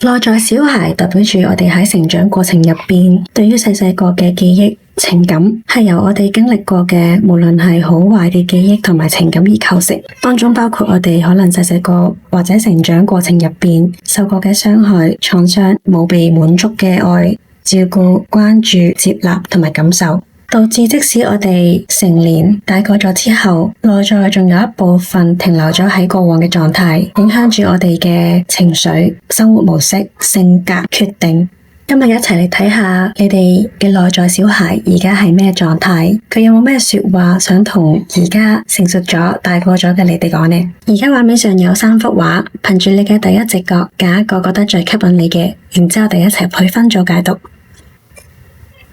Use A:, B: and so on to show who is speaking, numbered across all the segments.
A: 內在小孩代表住我哋喺成長過程入邊，對於細細個嘅記憶、情感，係由我哋經歷過嘅，無論係好壞嘅記憶同埋情感而構成。當中包括我哋可能細細個或者成長過程入邊受過嘅傷害、創傷、冇被滿足嘅愛、照顧、關注、接納同埋感受，導致即使我哋成年大個咗之後，內在仲有一部分停留咗喺過往嘅狀態，影響住我哋嘅情緒、生活模式、性格、決定。今日一齊嚟睇下你哋嘅內在小孩而家係咩狀態？佢有冇咩說話想同而家成熟咗、大個咗嘅你哋講呢？而家畫面上有3幅畫，憑住你嘅第一直覺揀一個覺得最吸引你嘅，然之後我哋一齊去分組解讀。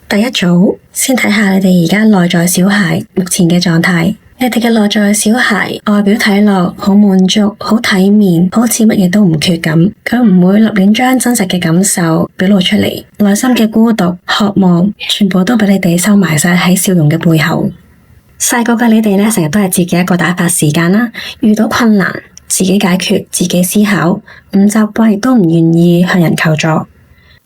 A: 第一組，先睇下你哋而家內在小孩目前嘅狀態。你哋嘅內在小孩外表睇落好滿足、好體面，好似乜嘢都唔缺咁。佢唔會立亂將真實嘅感受表露出嚟，內心嘅孤獨、渴望，全部都俾你哋收埋晒喺笑容嘅背後。細個嘅你哋呢，成日都係自己一個打發時間啦，遇到困難自己解決、自己思考，唔習慣亦都唔願意向人求助。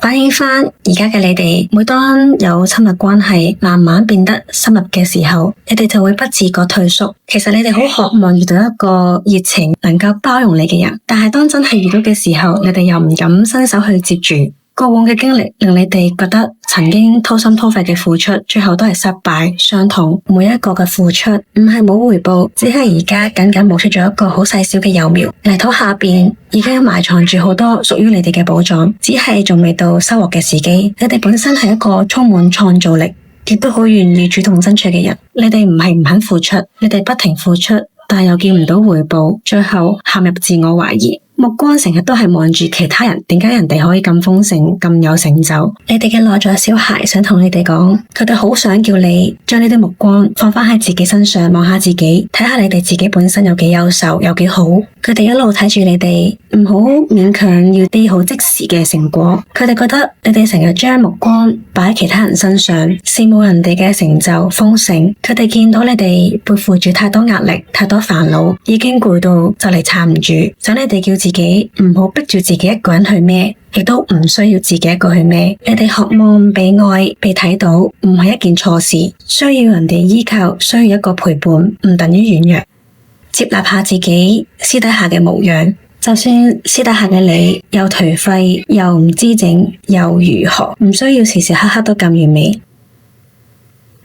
A: 反映返而家嘅你哋，每當有親密關係慢慢變得深入嘅時候，你哋就會不自覺退縮。其實你哋好渴望遇到一個熱情能夠包容你嘅人，但係當真係遇到嘅時候，你哋又唔敢伸手去接住。過往嘅經歷令你哋覺得曾經掏心掏肺嘅付出，最後都係失敗、傷痛。每一個嘅付出唔係冇回報，只係而家僅僅冒出咗一個好細小嘅幼苗，泥土下邊已經埋藏住好多屬於你哋嘅寶藏，只係仲未到收穫嘅時機。你哋本身係一個充滿創造力，亦都好願意主動爭取嘅人。你哋唔係唔肯付出，你哋不停付出，但又見唔到回報，最後陷入自我懷疑。目光成日都係望住其他人，點解人哋可以咁豐盛、咁有成就？你哋嘅內在小孩想同你哋講，佢哋好想叫你將呢啲目光放返喺自己身上，望下自己，睇下你哋自己本身有幾優秀，有幾好。佢哋一路睇住你哋，唔好勉強要啲好即時嘅成果。佢哋覺得你哋成日將目光擺喺其他人身上，羨慕人哋嘅成就豐盛。佢哋見到你哋背負住太多壓力、太多煩惱，已經攰到就嚟撐唔住，想你哋叫自己唔好逼住自己一個人去孭，亦都唔需要自己一個去孭。你哋渴望被愛、被睇到，唔係一件錯事。需要人哋依靠，需要一個陪伴，唔等於軟弱。接納下自己私底下嘅模樣，就算私底下嘅你又頹廢又唔知整又如何，唔需要時時刻刻都咁完美。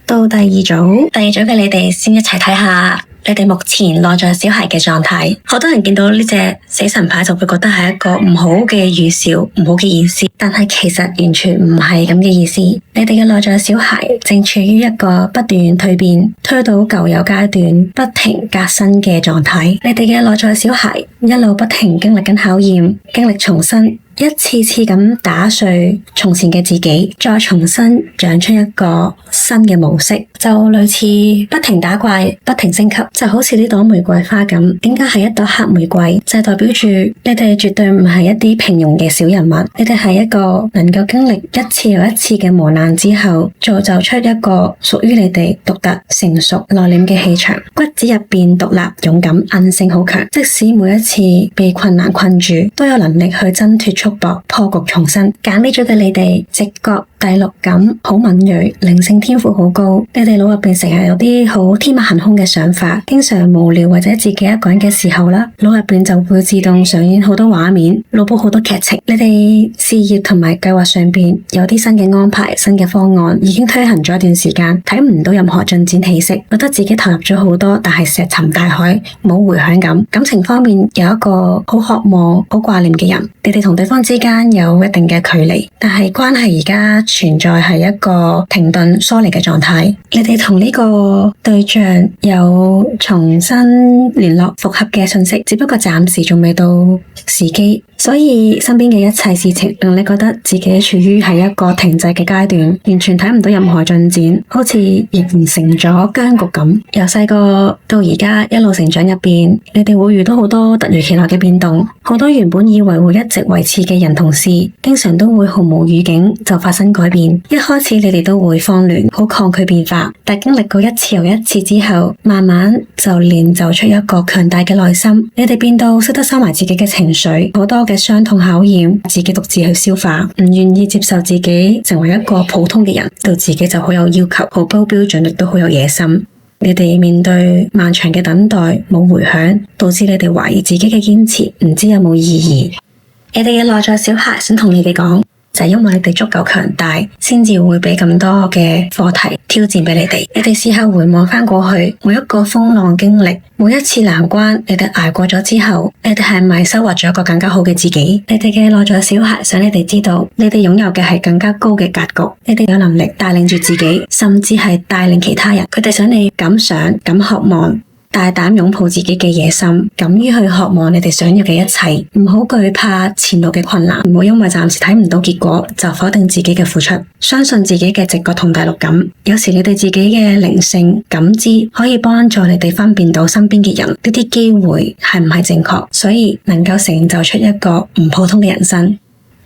A: 到第二組嘅你哋先一齊睇下你哋目前內在小孩嘅狀態。好多人見到呢隻死神牌就會覺得係一個唔好嘅預兆，唔好嘅意思，但係其實完全唔係咁嘅意思。你哋嘅內在小孩正處於一個不斷蛻變、推倒舊有階段、不停革新嘅狀態。你哋嘅內在小孩一路不停經歷緊考驗，經歷重生，一次次咁打碎從前嘅自己，再重新長出一個新嘅模式，就類似不停打怪、不停升級，就好似呢朵玫瑰花咁。點解係一朵黑玫瑰？就代表住你哋絕對唔係一啲平庸嘅小人物，你哋係一個能夠經歷一次又一次嘅磨難之後，造就出一個屬於你哋獨特、成熟、內斂嘅氣場。骨子入邊獨立、勇敢、韌性好強，即使每一次被困難困住，都有能力去掙脫束縛、破局重生。揀呢組嘅你哋，直覺、第六感好敏銳，靈性天賦好高。你哋腦入邊成日有啲好天馬行空嘅想法，經常無聊或者自己一個人嘅時候啦，腦入邊就會自動上演好多畫面，腦補好多劇情。你哋事業同埋計劃上邊有啲新嘅安排、新嘅方案，已經推行咗一段時間，睇唔到任何進展氣息，覺得自己投入咗好多，但係石沉大海，冇回響咁。感情方面有一個好渴望、好掛念嘅人，你哋同對方之間有一定嘅距離，但係關係而家存在係一個停頓疏離嘅狀態。你哋同呢個對象有重新聯絡復合嘅訊息，只不過暫時仲未到時機，所以身邊嘅一切事情令你覺得自己處於係一個停滯嘅階段，完全睇唔到任何進展，好似形成咗僵局咁。由細個到而家一路成長入邊，你哋會遇到好多突如其來嘅變動，好多原本以為會一直維持嘅人同事，經常都會毫無預警就發生改變。一開始你哋都會慌亂，好抗拒變化，但經歷過一次又一次之後，慢慢就練就出一個強大嘅內心。你哋變到識得收埋自己嘅情緒，好多嘅嘅傷痛考驗，自己獨自去消化，唔願意接受自己成為一個普通嘅人，對自己就好有要求，好高標準，亦都好有野心。你哋面對漫長嘅等待冇回響，導致你哋懷疑自己嘅堅持唔知有冇意義。你哋嘅內在小孩想同你哋講，就係因為你哋足夠強大，先至會俾咁多嘅課題挑戰俾你哋。你哋試下回望翻過去每一個風浪經歷，每一次難關，你哋捱過咗之後，你哋係咪收穫咗一個更加好嘅自己？你哋嘅內在小孩想你哋知道，你哋擁有嘅係更加高嘅格局，你哋有能力帶領住自己，甚至係帶領其他人。佢哋想你敢想、敢渴望，大膽擁抱自己嘅野心，敢於去渴望你哋想要嘅一切，唔好懼怕前路嘅困難，唔好因為暫時睇唔到結果就否定自己嘅付出，相信自己嘅直覺同第六感。有時你哋自己嘅靈性感知可以幫助你哋分辨到身邊嘅人，呢啲機會係唔係正確，所以能夠成就出一個唔普通嘅人生。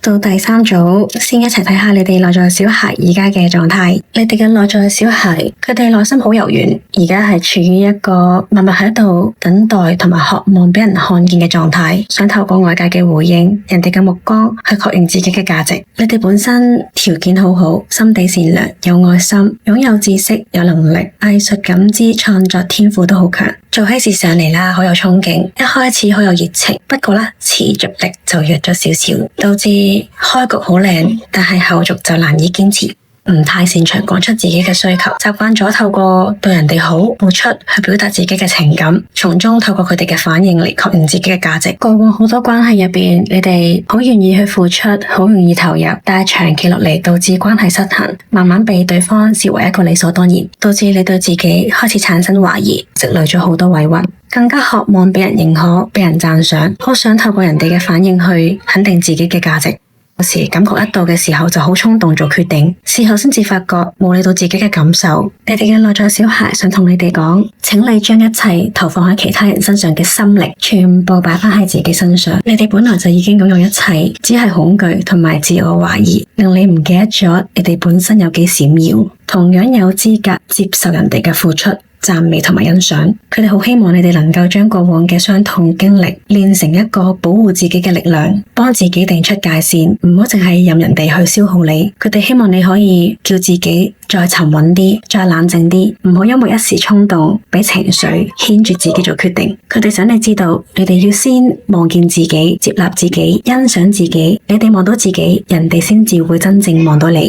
A: 到第三組，先一齊睇下你哋內在小孩而家嘅狀態。你哋嘅內在小孩，佢哋內心好柔軟，而家係處於一個默默喺度等待同埋渴望俾人看見嘅狀態，想透過外界嘅回應、人哋嘅目光去確認自己嘅價值。你哋本身條件好好，心地善良，有愛心，擁有知識，有能力，藝術感知、創作天賦都好強，做起事上嚟啦，好有衝勁，一開始好有熱情，不過啦，持續力就弱咗少少，導致開局好靚，但係後續就難以堅持，唔太擅長講出自己嘅需求，習慣咗透過對人哋好付出去表達自己嘅情感，從中透過佢哋嘅反應嚟確認自己嘅價值。過往好多關係入邊，你哋好願意去付出，好容易投入，但係長期落嚟導致關係失衡，慢慢被對方視為一個理所當然，導致你對自己開始產生懷疑，積累咗好多委屈，更加渴望俾人認可、俾人讚賞，好想透過人哋嘅反應去肯定自己嘅價值。有時感覺一到嘅時候就好衝動做決定，事後先至發覺冇理到自己嘅感受。你哋嘅內在小孩想同你哋講，請你將一切投放喺其他人身上嘅心力，全部擺翻喺自己身上。你哋本來就已經擁有一切，只係恐懼同埋自我懷疑，令你唔記得咗你哋本身有幾閃耀，同樣有資格接受人哋嘅付出、讚美同埋欣賞。佢哋好希望你哋能夠將過往嘅傷痛經歷練成一個保護自己嘅力量，幫自己定出界線，唔好淨係任人哋去消耗你。佢哋希望你可以叫自己再沉穩啲，再冷靜啲，唔好因為一時衝動俾情緒牽住自己做決定。佢哋想你知道，你哋要先望見自己，接納自己，欣賞自己。你哋望到自己，人哋先至會真正望到你。